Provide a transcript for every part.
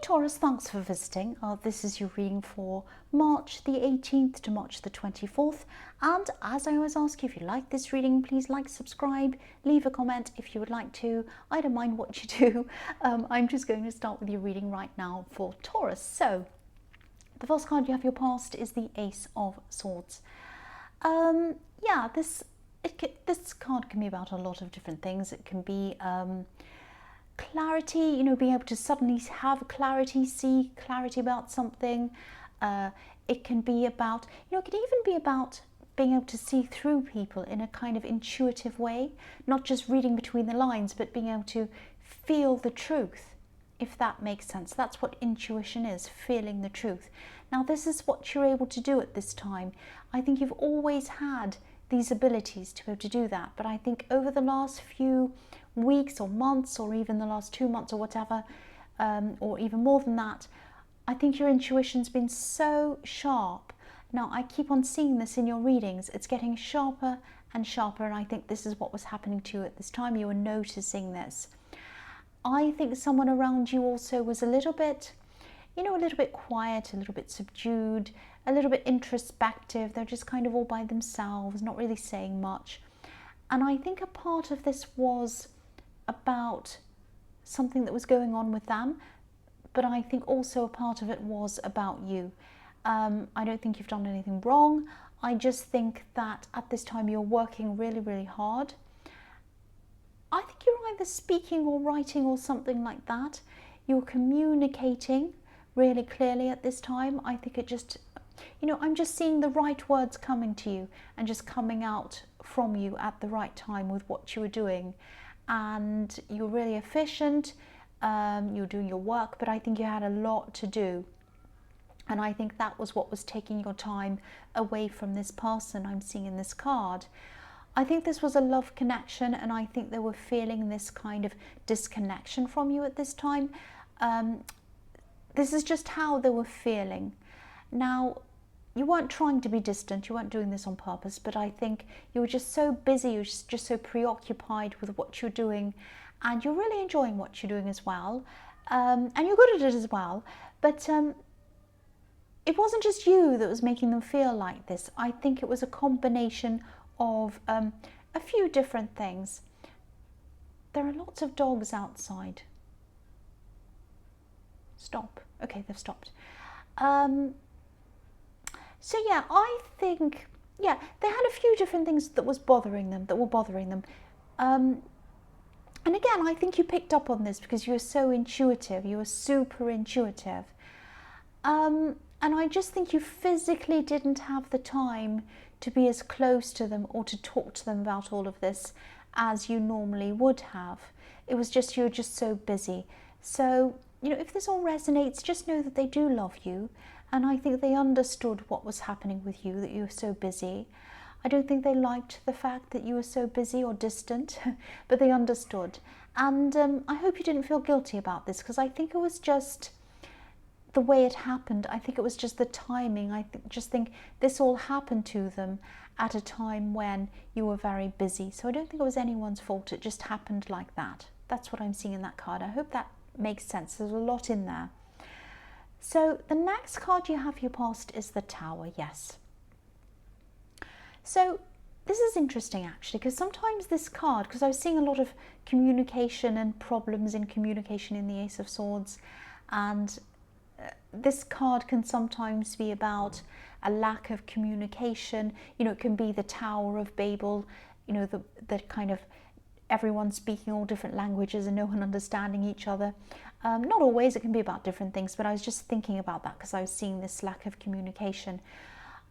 Taurus, thanks for visiting. This is your reading for March the 18th to March the 24th. And as I always ask you, if you like this reading, please like, subscribe, leave a comment if you would like to. I don't mind what you do. I'm just going to start with your reading right now for Taurus. So, the first card you have your past is the Ace of Swords. Yeah, this card can be about a lot of different things. It can be clarity, being able to suddenly have clarity, see clarity about something. It can be about, it can even be about being able to see through people in a kind of intuitive way, not just reading between the lines, but being able to feel the truth, if that makes sense. That's what intuition is, feeling the truth. Now, this is what you're able to do at this time. I think you've always had these abilities to be able to do that, but I think over the last few weeks or months, or even the last 2 months or whatever, or even more than that, I think your intuition's been so sharp. Now, I keep on seeing this in your readings. It's getting sharper and sharper, and I think this is what was happening to you at this time. You were noticing this. I think someone around you also was a little bit, a little bit quiet, a little bit subdued, a little bit introspective. They're just kind of all by themselves, not really saying much. And I think a part of this was about something that was going on with them, but I think also a part of it was about you. I don't think you've done anything wrong. I just think that at this time you're working really, really hard. I think you're either speaking or writing or something like that. You're communicating really clearly at this time. I think it just, I'm just seeing the right words coming to you and just coming out from you at the right time with what you were doing. And you're really efficient, you're doing your work, but I think you had a lot to do. And I think that was what was taking your time away from this person I'm seeing in this card. I think this was a love connection, and I think they were feeling this kind of disconnection from you at this time. This is just how they were feeling. Now, you weren't trying to be distant, you weren't doing this on purpose, but I think you were just so busy, you were just so preoccupied with what you're doing, and you're really enjoying what you're doing as well, and you're good at it as well, but it wasn't just you that was making them feel like this. I think it was a combination of a few different things. There are lots of dogs outside. Stop. Okay, they've stopped. So yeah, I think, they had a few different things that were bothering them. And again, I think you picked up on this because you were so intuitive. You were super intuitive. And I just think you physically didn't have the time to be as close to them or to talk to them about all of this as you normally would have. It was just, you were just so busy. So, if this all resonates, just know that they do love you. And I think they understood what was happening with you, that you were so busy. I don't think they liked the fact that you were so busy or distant, but they understood. And I hope you didn't feel guilty about this, because I think it was just the way it happened. I think it was just the timing. I just think this all happened to them at a time when you were very busy. So I don't think it was anyone's fault. It just happened like that. That's what I'm seeing in that card. I hope that makes sense. There's a lot in there. So the next card you have your past is the Tower, yes. So this is interesting actually, because sometimes this card, because I was seeing a lot of communication and problems in communication in the Ace of Swords, and this card can sometimes be about a lack of communication. It can be the Tower of Babel, the kind of everyone speaking all different languages and no one understanding each other. Not always, it can be about different things, but I was just thinking about that because I was seeing this lack of communication.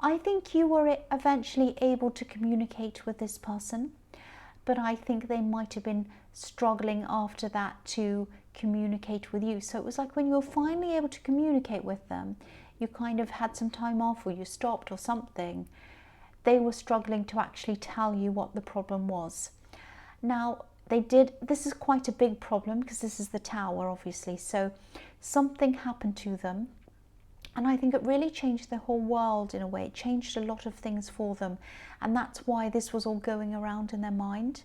I think you were eventually able to communicate with this person, but I think they might have been struggling after that to communicate with you. So it was like when you were finally able to communicate with them, you kind of had some time off, or you stopped or something. They were struggling to actually tell you what the problem was. Now, this is quite a big problem because this is the Tower, obviously. So something happened to them, and I think it really changed their whole world in a way. It changed a lot of things for them, and that's why this was all going around in their mind.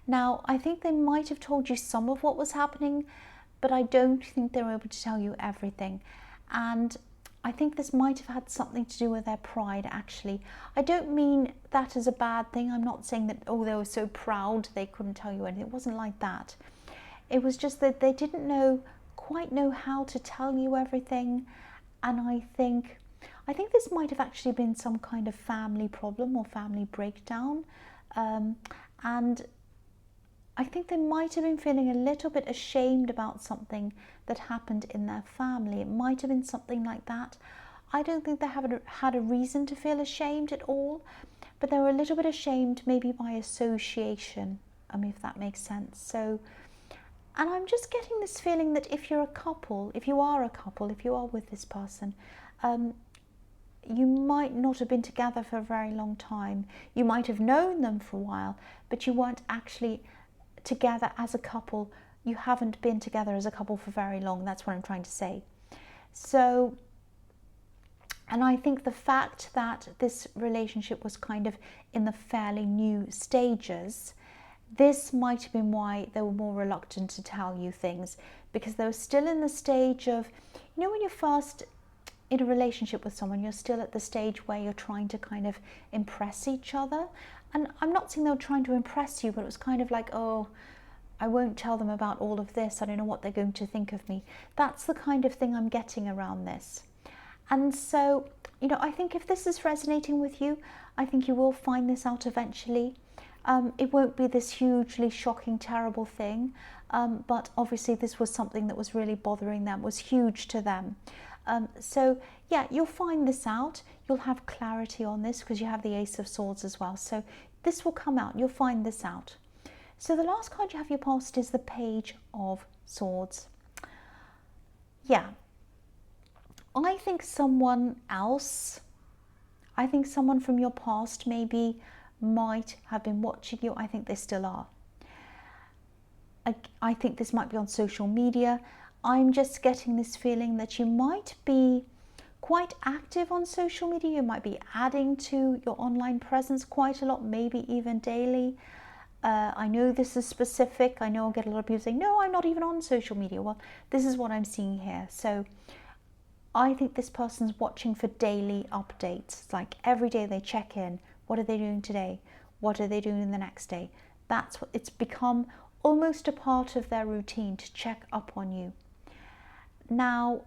Now, I think they might have told you some of what was happening, but I don't think they're able to tell you everything. And I think this might have had something to do with their pride, actually. I don't mean that as a bad thing. I'm not saying that, oh, they were so proud they couldn't tell you anything. It wasn't like that. It was just that they didn't quite know how to tell you everything. And I think this might have actually been some kind of family problem or family breakdown. And I think they might have been feeling a little bit ashamed about something that happened in their family. It might have been something like that. I don't think they haven't had a reason to feel ashamed at all, but they were a little bit ashamed maybe by association, if that makes sense. So, and I'm just getting this feeling that if you are a couple, if you are with this person, you might not have been together for a very long time. You might have known them for a while, but you weren't actually together as a couple. You haven't been together as a couple for very long. That's what I'm trying to say. So, and I think the fact that this relationship was kind of in the fairly new stages, this might have been why they were more reluctant to tell you things, because they were still in the stage of, when you're first in a relationship with someone, you're still at the stage where you're trying to kind of impress each other. And I'm not saying they were trying to impress you, but it was kind of like, oh, I won't tell them about all of this. I don't know what they're going to think of me. That's the kind of thing I'm getting around this. And so, I think if this is resonating with you, I think you will find this out eventually. It won't be this hugely shocking, terrible thing. But obviously this was something that was really bothering them, was huge to them. So yeah, you'll find this out. You'll have clarity on this because you have the Ace of Swords as well. So this will come out. You'll find this out. So the last card you have your past is the Page of Swords. Yeah. I think someone from your past maybe might have been watching you. I think they still are. I think this might be on social media. I'm just getting this feeling that you might be quite active on social media. You might be adding to your online presence quite a lot, maybe even daily. I know this is specific. I know I'll get a lot of people saying, no, I'm not even on social media. Well, this is what I'm seeing here. So I think this person's watching for daily updates. It's like every day they check in. What are they doing today? What are they doing the next day? That's what it's become, almost a part of their routine to check up on you. Now,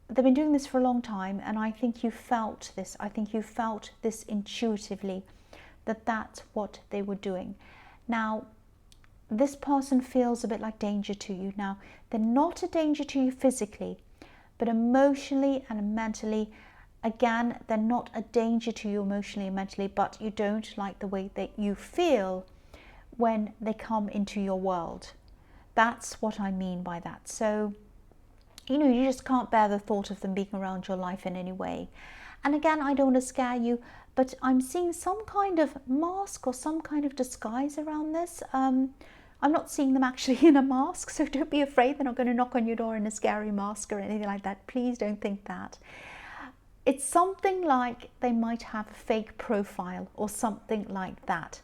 they've been doing this for a long time, and I think you felt this. I think you felt this intuitively, that that's what they were doing. Now, this person feels a bit like danger to you. Now, they're not a danger to you physically, but emotionally and mentally, again, they're not a danger to you emotionally and mentally, but you don't like the way that you feel when they come into your world. That's what I mean by that. So, you just can't bear the thought of them being around your life in any way. And again, I don't want to scare you, but I'm seeing some kind of mask or some kind of disguise around this. I'm not seeing them actually in a mask, so don't be afraid. They're not going to knock on your door in a scary mask or anything like that. Please don't think that. It's something like they might have a fake profile or something like that.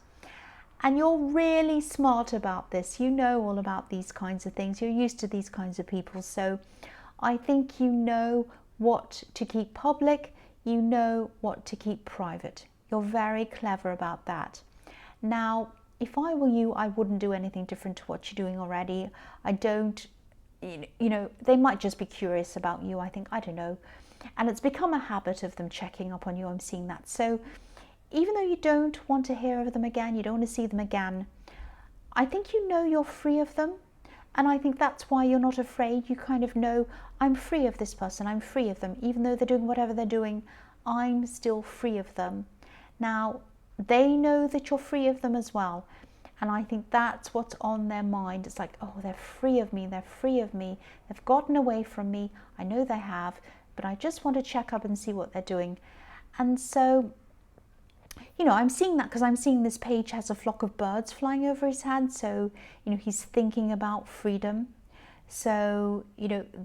And you're really smart about this. You know all about these kinds of things. You're used to these kinds of people. So I think you know what to keep public. You know what to keep private. You're very clever about that. Now, if I were you, I wouldn't do anything different to what you're doing already. I don't, they might just be curious about you, I think. I don't know. And it's become a habit of them checking up on you. I'm seeing that. So even though you don't want to hear of them again, you don't want to see them again, I think you're free of them. And I think that's why you're not afraid. You kind of know, I'm free of this person, I'm free of them. Even though they're doing whatever they're doing, I'm still free of them. Now, they know that you're free of them as well. And I think that's what's on their mind. It's like, oh, they're free of me, they're free of me. They've gotten away from me. I know they have, but I just want to check up and see what they're doing. And so, I'm seeing that because I'm seeing this page has a flock of birds flying over his head. So, he's thinking about freedom. So,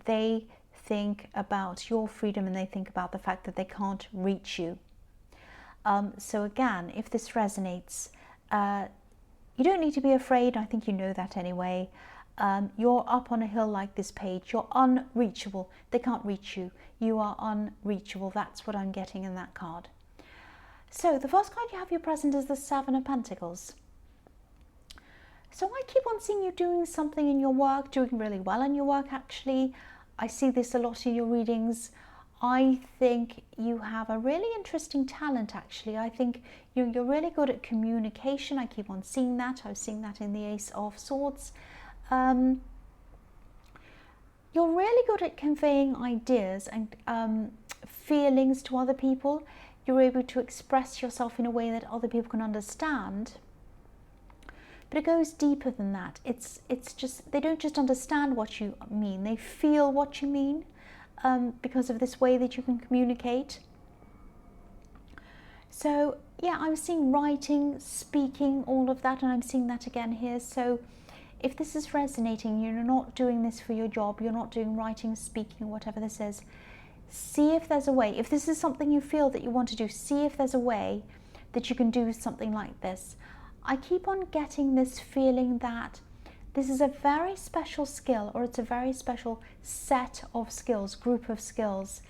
they think about your freedom and they think about the fact that they can't reach you. So again, if this resonates, you don't need to be afraid. I think you know that anyway. You're up on a hill like this page. You're unreachable. They can't reach you. You are unreachable. That's what I'm getting in that card. So the first card you have your present is the Seven of Pentacles. So I keep on seeing you doing something in your work, doing really well in your work actually. I see this a lot in your readings. I think you have a really interesting talent actually. I think you're really good at communication. I keep on seeing that. I was seeing that in the Ace of Swords. You're really good at conveying ideas and feelings to other people. You're able to express yourself in a way that other people can understand. But it goes deeper than that. It's just, they don't just understand what you mean, they feel what you mean because of this way that you can communicate. So yeah, I'm seeing writing, speaking, all of that, and I'm seeing that again here. So if this is resonating, you're not doing this for your job, you're not doing writing, speaking, whatever this is, see if there's a way. If this is something you feel that you want to do, see if there's a way that you can do something like this. I keep on getting this feeling that this is a very special skill, or it's a very special set of skills, group of skills.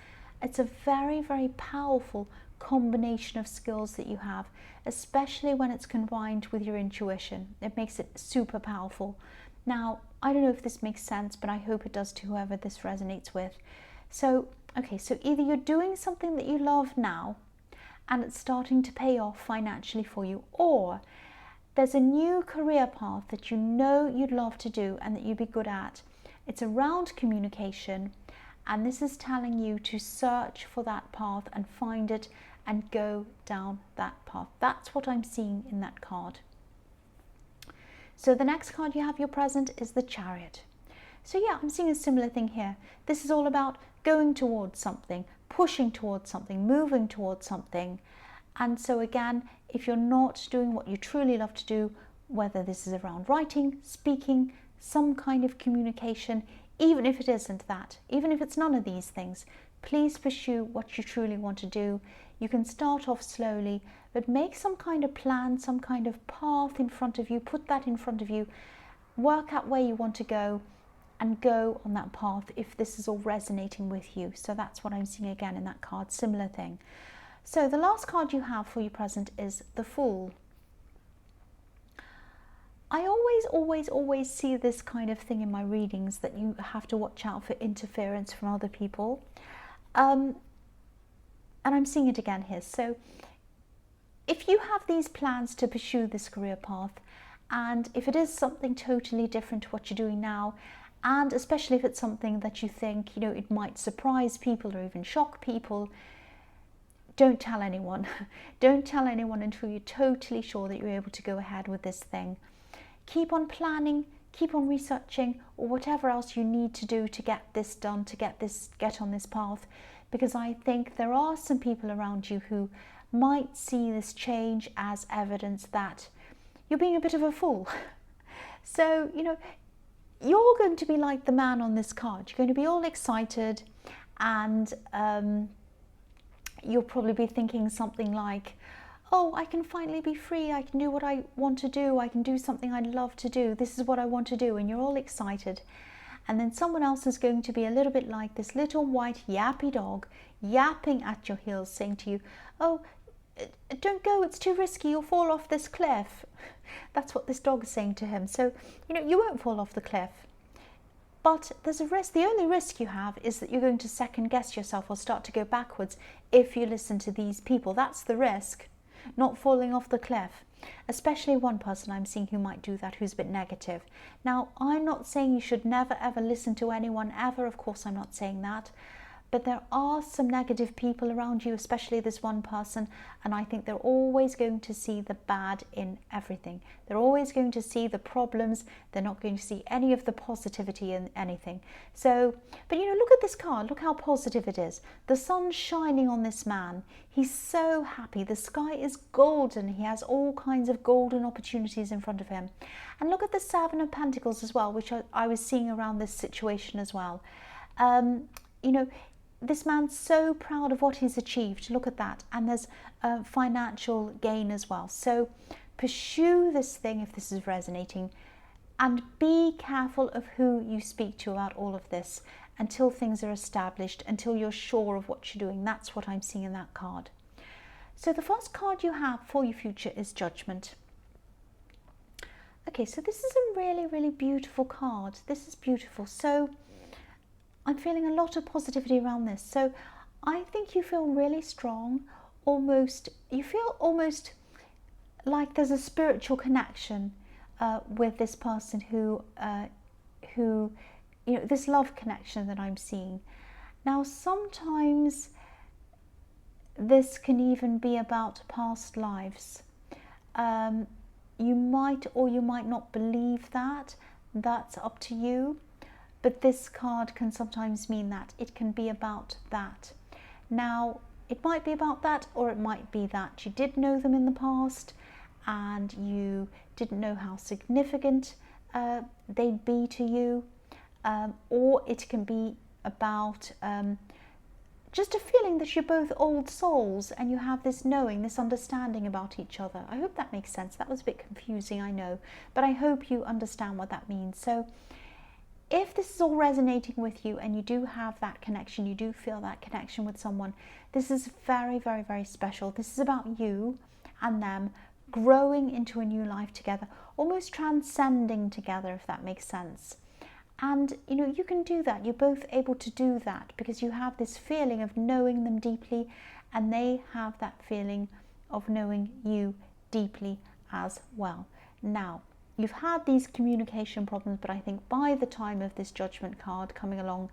It's a very, very powerful combination of skills that you have, especially when it's combined with your intuition. It makes it super powerful. Now, I don't know if this makes sense, but I hope it does to whoever this resonates with. So, okay, so either you're doing something that you love now and it's starting to pay off financially for you, or there's a new career path that you know you'd love to do and that you'd be good at. It's around communication, and this is telling you to search for that path and find it and go down that path. That's what I'm seeing in that card. So the next card you have your present is the Chariot. So yeah, I'm seeing a similar thing here. This is all about going towards something, pushing towards something, moving towards something. And so again, if you're not doing what you truly love to do, whether this is around writing, speaking, some kind of communication, even if it isn't that, even if it's none of these things, please pursue what you truly want to do. You can start off slowly, but make some kind of plan, some kind of path in front of you, put that in front of you, work out where you want to go and go on that path if this is all resonating with you. So that's what I'm seeing again in that card, similar thing. So the last card you have for your present is the Fool. I always see this kind of thing in my readings, that you have to watch out for interference from other people. And I'm seeing it again here. So if you have these plans to pursue this career path, and if it is something totally different to what you're doing now, and especially if it's something that you think, you know, it might surprise people or even shock people, don't tell anyone. Don't tell anyone until you're totally sure that you're able to go ahead with this thing. Keep on planning, keep on researching, or whatever else you need to do to get this done, to get on this path, because I think there are some people around you who might see this change as evidence that you're being a bit of a fool. So, you know, you're going to be like the man on this card. You're going to be all excited, and you'll probably be thinking something like, oh, I can finally be free, I can do what I want to do, I can do something I'd love to do, this is what I want to do, and you're all excited. And then someone else is going to be a little bit like this little white yappy dog, yapping at your heels, saying to you, oh, don't go, it's too risky, you'll fall off this cliff. That's what this dog is saying to him. So, you know, you won't fall off the cliff. But there's a risk. The only risk you have is that you're going to second guess yourself or start to go backwards if you listen to these people. That's the risk, not falling off the cliff. Especially one person I'm seeing who might do that, who's a bit negative. Now, I'm not saying you should never ever listen to anyone ever. Of course, I'm not saying that. But there are some negative people around you, especially this one person, and I think they're always going to see the bad in everything. They're always going to see the problems. They're not going to see any of the positivity in anything. So, but you know, look at this card. Look how positive it is. The sun's shining on this man. He's so happy. The sky is golden. He has all kinds of golden opportunities in front of him. And look at the Seven of Pentacles as well, which I was seeing around this situation as well. You know, this man's so proud of what he's achieved. Look at that. And there's financial gain as well. So pursue this thing if this is resonating. And be careful of who you speak to about all of this until things are established, until you're sure of what you're doing. That's what I'm seeing in that card. So the first card you have for your future is Judgment. Okay, so this is a really, really beautiful card. This is beautiful. So I'm feeling a lot of positivity around this. So I think you feel really strong, you feel almost like there's a spiritual connection with this person who, this love connection that I'm seeing. Now, sometimes this can even be about past lives. You might or you might not believe that. That's up to you. But this card can sometimes mean that. It can be about that. Now, it might be about that, or it might be that you did know them in the past and you didn't know how significant they'd be to you. Or it can be about just a feeling that you're both old souls and you have this knowing, this understanding about each other. I hope that makes sense. That was a bit confusing, I know, but I hope you understand what that means. So if this is all resonating with you and you do have that connection, you do feel that connection with someone, this is very, very, very special. This is about you and them growing into a new life together, almost transcending together, if that makes sense. And you can do that. You're both able to do that because you have this feeling of knowing them deeply, and they have that feeling of knowing you deeply as well. Now, you've had these communication problems, but I think by the time of this Judgment card coming along,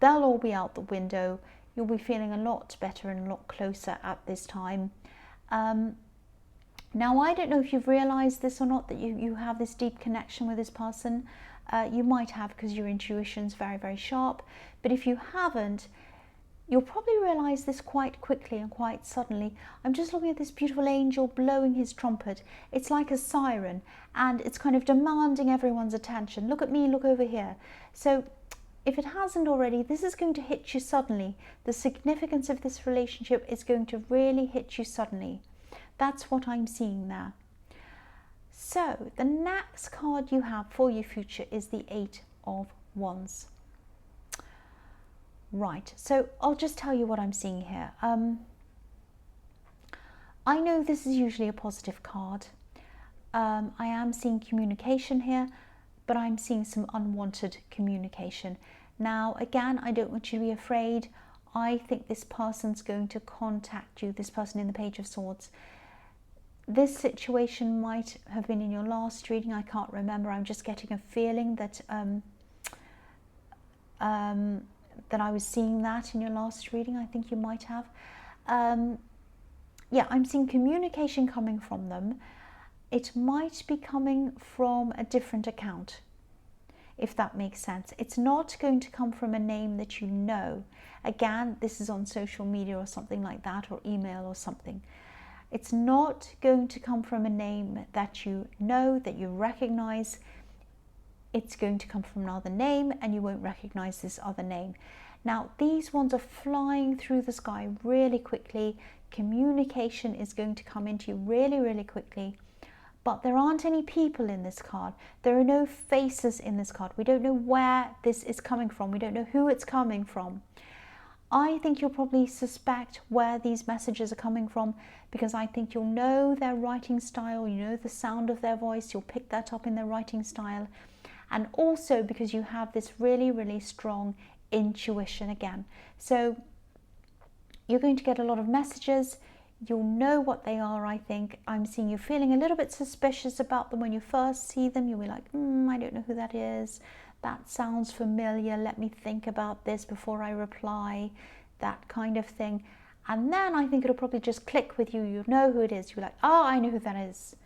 they'll all be out the window. You'll be feeling a lot better and a lot closer at this time. Now, I don't know if you've realized this or not, that you have this deep connection with this person. You might have, because your intuition's very, very sharp. But if you haven't, you'll probably realize this quite quickly and quite suddenly. I'm just looking at this beautiful angel blowing his trumpet. It's like a siren, and it's kind of demanding everyone's attention. Look at me, look over here. So if it hasn't already, this is going to hit you suddenly. The significance of this relationship is going to really hit you suddenly. That's what I'm seeing there. So the next card you have for your future is the 8 of Wands. Right, so I'll just tell you what I'm seeing here. I know this is usually a positive card. I am seeing communication here, but I'm seeing some unwanted communication. Now, again, I don't want you to be afraid. I think this person's going to contact you, this person in the Page of Swords. This situation might have been in your last reading. I can't remember. I'm just getting a feeling that that I was seeing that in your last reading. I think you might have. Yeah, I'm seeing communication coming from them. It might be coming from a different account, if that makes sense. It's not going to come from a name that you know. Again, this is on social media or something like that, or email or something. It's not going to come from a name that you know, that you recognize. It's going to come from another name, and you won't recognize this other name. Now, these ones are flying through the sky really quickly. Communication is going to come into you really, really quickly. But there aren't any people in this card. There are no faces in this card. We don't know where this is coming from. We don't know who it's coming from. I think you'll probably suspect where these messages are coming from, because I think you'll know their writing style, you know the sound of their voice, you'll pick that up in their writing style. And also because you have this really, really strong intuition again. So you're going to get a lot of messages. You'll know what they are, I think. I'm seeing you feeling a little bit suspicious about them when you first see them. You'll be like, I don't know who that is. That sounds familiar. Let me think about this before I reply. That kind of thing. And then I think it'll probably just click with you. You'll know who it is. You're like, oh, I know who that is.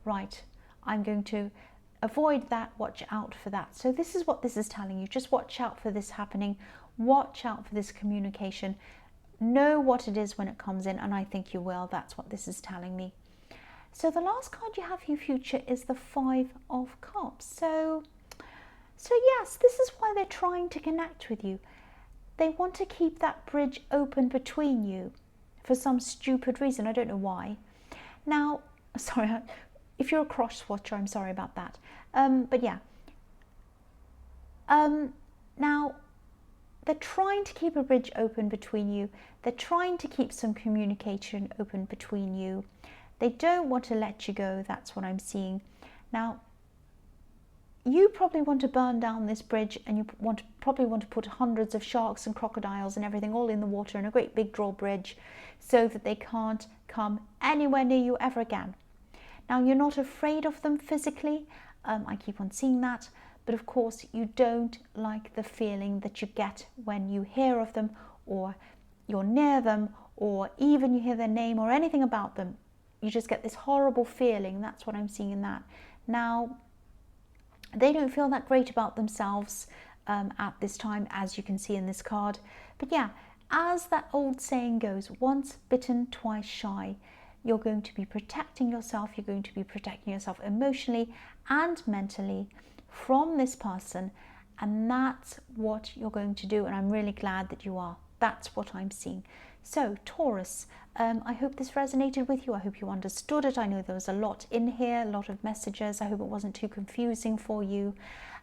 Right. I'm going to avoid that. Watch out for that. So this is what this is telling you. Just watch out for this happening. Watch out for this communication. Know what it is when it comes in, and I think you will. That's what this is telling me. So the last card you have for your future is the 5 of Cups. So yes, this is why they're trying to connect with you. They want to keep that bridge open between you for some stupid reason. I don't know why. Now, sorry, If you're a cross-watcher, I'm sorry about that. But yeah. Now, they're trying to keep a bridge open between you. They're trying to keep some communication open between you. They don't want to let you go. That's what I'm seeing. Now, you probably want to burn down this bridge, and you probably want to put hundreds of sharks and crocodiles and everything all in the water in a great big drawbridge so that they can't come anywhere near you ever again. Now, you're not afraid of them physically. I keep on seeing that. But of course, you don't like the feeling that you get when you hear of them, or you're near them, or even you hear their name or anything about them. You just get this horrible feeling. That's what I'm seeing in that. Now, they don't feel that great about themselves at this time, as you can see in this card. But yeah, as that old saying goes, once bitten, twice shy. You're going to be protecting yourself. You're going to be protecting yourself emotionally and mentally from this person, and that's what you're going to do, and I'm really glad that you are. That's what I'm seeing. So Taurus, I hope this resonated with you. I hope you understood it. I know there was a lot in here, a lot of messages. I hope it wasn't too confusing for you.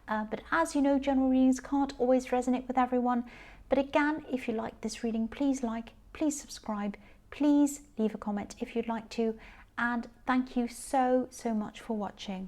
But as you know, general readings can't always resonate with everyone. But again, if you like this reading, please like, please subscribe, please leave a comment if you'd like to. And thank you so much for watching.